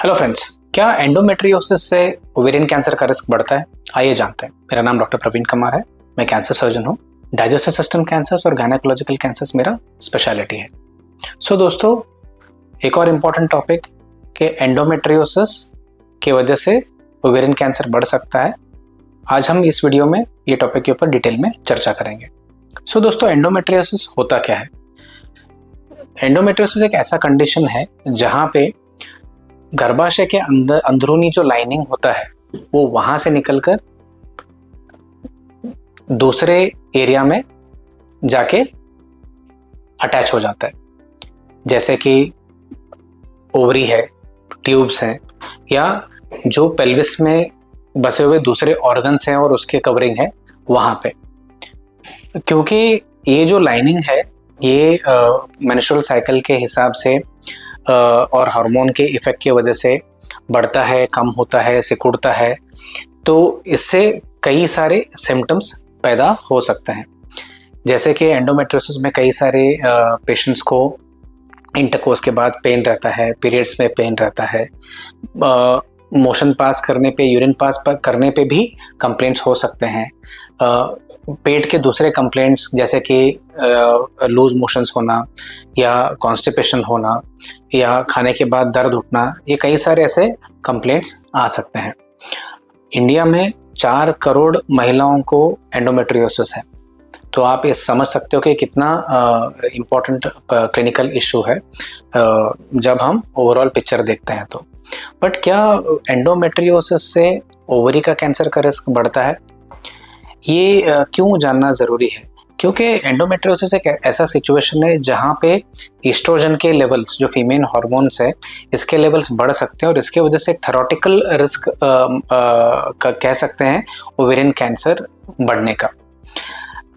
Hello friends, क्या endometriosis से ovarian cancer का रिस्क बढ़ता है? आइए जानते हैं। मेरा नाम डॉक्टर प्रवीण कुमार है। मैं कैंसर सर्जन हूँ। डाइजेस्टिव सिस्टम कैंसर्स और गायनेकोलॉजिकल कैंसर्स मेरा स्पेशलिटी है। दोस्तों, एक और इम्पॉर्टेंट टॉपिक कि एंडोमेट्रियोसिस की वजह से ओवेरियन कैंसर बढ़ सकता है। आज हम इस वीडियो में ये टॉपिक के ऊपर डिटेल में चर्चा करेंगे। दोस्तों, एंडोमेट्रियोसिस होता क्या है? एंडोमेट्रियोसिस एक ऐसा कंडीशन है जहाँ पे गर्भाशय के अंदर अंदरूनी जो लाइनिंग होता है वो वहां से निकलकर दूसरे एरिया में जाके अटैच हो जाता है, जैसे कि ओवरी है, ट्यूब्स हैं, या जो पेल्विस में बसे हुए दूसरे ऑर्गन्स हैं और उसके कवरिंग है वहां पे। क्योंकि ये जो लाइनिंग है ये मेंस्ट्रुअल साइकिल के हिसाब से और हार्मोन के इफेक्ट की वजह से बढ़ता है, कम होता है, सिकुड़ता है, तो इससे कई सारे सिम्टम्स पैदा हो सकते हैं। जैसे कि एंडोमेट्रियोसिस में कई सारे पेशेंट्स को इंटरकोर्स के बाद पेन रहता है, पीरियड्स में पेन रहता है, मोशन पास करने पे, यूरिन पास करने पे भी कंप्लेंट्स हो सकते हैं। पेट के दूसरे कंप्लेंट्स जैसे कि लूज मोशंस होना या कॉन्स्टिपेशन होना या खाने के बाद दर्द उठना, ये कई सारे ऐसे कंप्लेंट्स आ सकते हैं। इंडिया में 4 करोड़ महिलाओं को एंडोमेट्रियोसिस है, तो आप ये समझ सकते हो कि कितना इम्पोर्टेंट क्लिनिकल इशू है जब हम ओवरऑल पिक्चर देखते हैं तो। बट क्या एंडोमेट्रियोसिस से ओवरी का कैंसर का रिस्क बढ़ता है? ये क्यों जानना ज़रूरी है? क्योंकि एंडोमेट्रियोसिस एक ऐसा सिचुएशन है जहाँ पे एस्ट्रोजन के लेवल्स, जो फीमेल हार्मोन्स है, इसके लेवल्स बढ़ सकते हैं और इसके वजह से एक थेरोटिकल रिस्क कह सकते हैं ओवेरियन कैंसर बढ़ने का।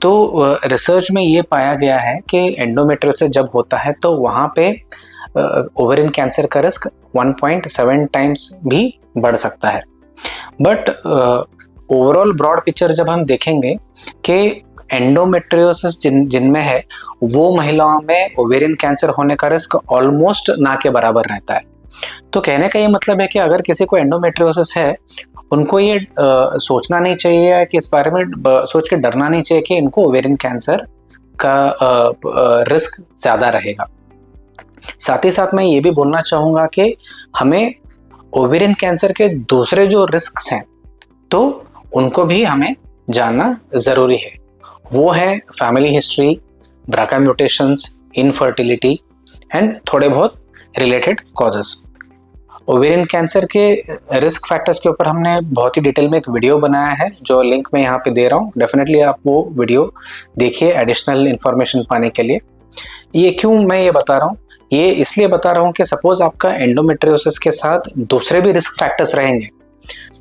तो रिसर्च में ये पाया गया है कि एंडोमेट्रियोसिस जब होता है तो वहाँ पे ओवेरियन कैंसर का रिस्क 1.7 टाइम्स भी बढ़ सकता है। बट ओवरऑल ब्रॉड पिक्चर जब हम देखेंगे कि एंडोमेट्रियोसिस जिनमें है वो महिलाओं में ओवेरियन कैंसर होने का रिस्क ऑलमोस्ट ना के बराबर रहता है। तो कहने का ये मतलब है कि अगर किसी को एंडोमेट्रियोसिस है, उनको ये सोचना नहीं चाहिए कि इस बारे में सोच के डरना नहीं चाहिए कि इनको ओवेरियन कैंसर का रिस्क ज़्यादा रहेगा। साथ ही साथ मैं ये भी बोलना चाहूँगा कि हमें ओवेरियन कैंसर के दूसरे जो रिस्क्स हैं तो उनको भी हमें जानना ज़रूरी है। वो है family history, BRCA mutations, infertility and थोड़े बहुत रिलेटेड कॉजेस। ओवेरियन कैंसर के रिस्क फैक्टर्स के ऊपर हमने बहुत ही डिटेल में एक वीडियो बनाया है, जो लिंक मैं यहाँ पे दे रहा हूँ। डेफिनेटली आप वो वीडियो देखिए एडिशनल इंफॉर्मेशन पाने के लिए। ये क्यों मैं ये बता रहा हूँ? ये इसलिए बता रहा हूँ कि सपोज आपका एंडोमेट्रियोसिस के साथ दूसरे भी रिस्क फैक्टर्स रहेंगे,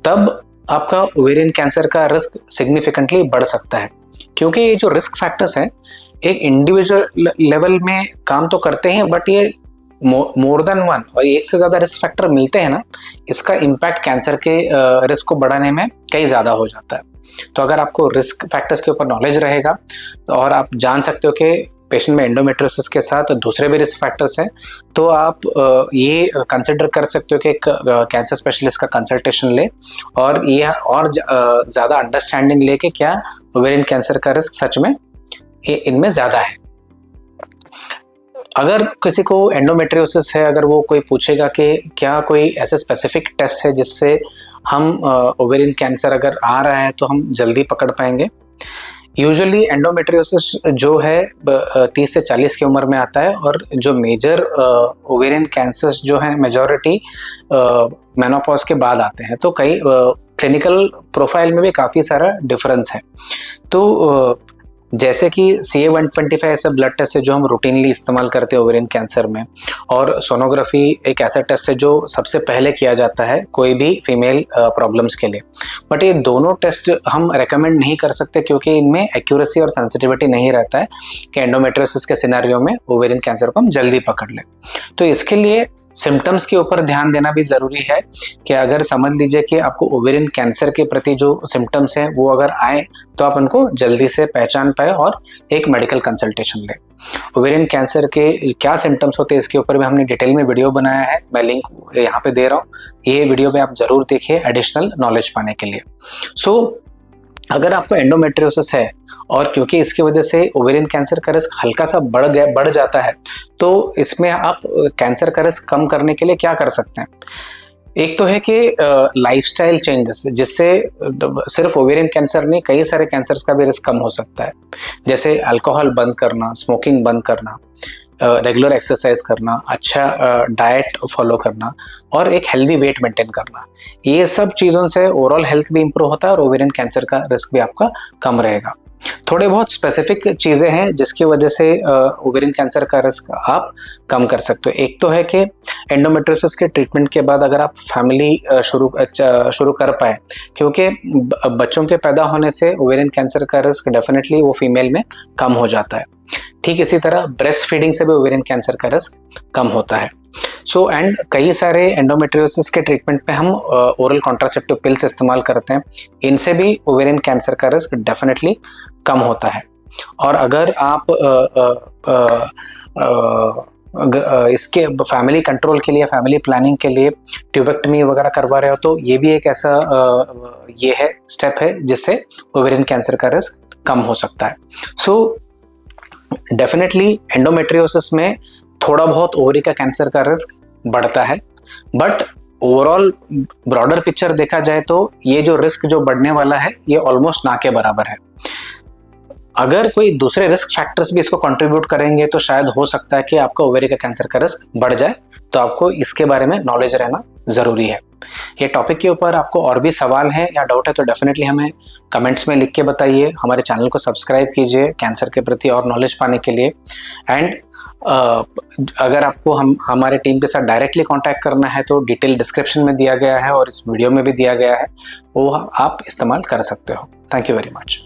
तब आपका ओवेरियन कैंसर का रिस्क सिग्निफिकेंटली बढ़ सकता है। क्योंकि ये जो रिस्क फैक्टर्स हैं एक इंडिविजुअल लेवल में काम तो करते हैं, बट ये मोर देन वन और एक से ज़्यादा रिस्क फैक्टर मिलते हैं ना, इसका इम्पैक्ट कैंसर के रिस्क को बढ़ाने में कई ज़्यादा हो जाता है। तो अगर आपको रिस्क फैक्टर्स के ऊपर नॉलेज रहेगा और आप जान सकते हो कि पेशेंट में एंडोमेट्रियोसिस के साथ दूसरे भी रिस्क फैक्टर्स हैं, तो आप ये कंसिडर कर सकते हो कि एक कैंसर स्पेशलिस्ट का कंसल्टेशन ले और ये और ज़्यादा अंडरस्टैंडिंग ले कि क्या ओवेरियन कैंसर का रिस्क सच में इनमें ज़्यादा है। अगर किसी को एंडोमेट्रियोसिस है, अगर वो कोई पूछेगा कि क्या कोई ऐसा स्पेसिफिक टेस्ट है जिससे हम ओवेरियन कैंसर अगर आ रहा है तो हम जल्दी पकड़ पाएंगे, यूजुअली एंडोमेट्रियोसिस जो है 30 से 40 की उम्र में आता है और जो मेजर ओवेरियन कैंसर्स जो हैं मेजॉरिटी मेनोपॉज के बाद आते हैं। तो कई क्लिनिकल प्रोफाइल में भी काफ़ी सारा डिफरेंस है। तो जैसे कि CA-125 ऐसा ब्लड टेस्ट है जो हम रूटीनली इस्तेमाल करते हैं ओवेरियन कैंसर में, और सोनोग्राफी एक ऐसा टेस्ट है जो सबसे पहले किया जाता है कोई भी फीमेल प्रॉब्लम्स के लिए। बट ये दोनों टेस्ट हम रेकमेंड नहीं कर सकते क्योंकि इनमें एक्यूरेसी और सेंसिटिविटी नहीं रहता है कि एंडोमेट्रियोसिस के सिनेरियो में ओवेरियन कैंसर को हम जल्दी पकड़ लें। तो इसके लिए सिम्टम्स के ऊपर ध्यान देना भी ज़रूरी है कि अगर समझ लीजिए कि आपको ओवेरियन कैंसर के प्रति जो सिम्टम्स हैं वो अगर आए तो आप उनको जल्दी से पहचान पाए और एक मेडिकल कंसल्टेशन लें। ओवेरियन कैंसर के क्या सिम्टम्स होते हैं इसके ऊपर भी हमने डिटेल में वीडियो बनाया है, मैं लिंक यहाँ पे दे रहा हूँ, ये वीडियो में आप ज़रूर देखिए एडिशनल नॉलेज पाने के लिए। अगर आपको एंडोमेट्रियोसिस है और क्योंकि इसकी वजह से ओवेरियन कैंसर का रिस्क हल्का सा बढ़ जाता है, तो इसमें आप कैंसर का रिस्क कम करने के लिए क्या कर सकते हैं। एक तो है कि लाइफस्टाइल चेंजेस, जिससे सिर्फ ओवेरियन कैंसर नहीं कई सारे कैंसर्स का भी रिस्क कम हो सकता है। जैसे अल्कोहल बंद करना, स्मोकिंग बंद करना, रेगुलर एक्सरसाइज करना, अच्छा डाइट फॉलो करना और एक हेल्दी वेट मेंटेन करना, ये सब चीज़ों से ओवरऑल हेल्थ भी इंप्रूव होता है और ओवेरियन कैंसर का रिस्क भी आपका कम रहेगा। थोड़े बहुत स्पेसिफिक चीज़ें हैं जिसकी वजह से ओवेरियन कैंसर का रिस्क आप कम कर सकते हो। एक तो है कि एंडोमेट्रियोसिस के ट्रीटमेंट के बाद अगर आप फैमिली शुरू कर पाए, क्योंकि बच्चों के पैदा होने से ओवेरियन कैंसर का रिस्क डेफिनेटली वो फीमेल में कम हो जाता है। ठीक इसी तरह ब्रेस्ट फीडिंग से भी ओवेरियन कैंसर का रिस्क कम होता है। एंड कई सारे एंडोमेट्रियोसिस के ट्रीटमेंट में हम ओरल कॉन्ट्रासेप्टिव पिल्स इस्तेमाल करते हैं, इनसे भी ओवेरियन कैंसर का रिस्क डेफिनेटली कम होता है। और अगर आप इसके फैमिली कंट्रोल के लिए, फैमिली प्लानिंग के लिए ट्यूबेक्टमी वगैरह करवा रहे हो तो ये भी एक ऐसा ये है स्टेप है जिससे ओवेरियन कैंसर का रिस्क कम हो सकता है। डेफिनेटली एंडोमेट्रियोसिस में थोड़ा बहुत ओवरी का कैंसर का रिस्क बढ़ता है, बट ओवरऑल ब्रॉडर पिक्चर देखा जाए तो ये जो रिस्क जो बढ़ने वाला है ये ऑलमोस्ट ना के बराबर है। अगर कोई दूसरे रिस्क फैक्टर्स भी इसको कंट्रीब्यूट करेंगे तो शायद हो सकता है कि आपका ओवेरी का कैंसर का रिस्क बढ़ जाए, तो आपको इसके बारे में नॉलेज रहना जरूरी है। ये टॉपिक के ऊपर आपको और भी सवाल है या डाउट है तो डेफिनेटली हमें कमेंट्स में लिख के बताइए। हमारे चैनल को सब्सक्राइब कीजिए कैंसर के प्रति और नॉलेज पाने के लिए। एंड अगर आपको हमारे टीम के साथ डायरेक्टली कांटेक्ट करना है तो डिटेल डिस्क्रिप्शन में दिया गया है और इस वीडियो में भी दिया गया है, वो आप इस्तेमाल कर सकते हो। Thank you very much.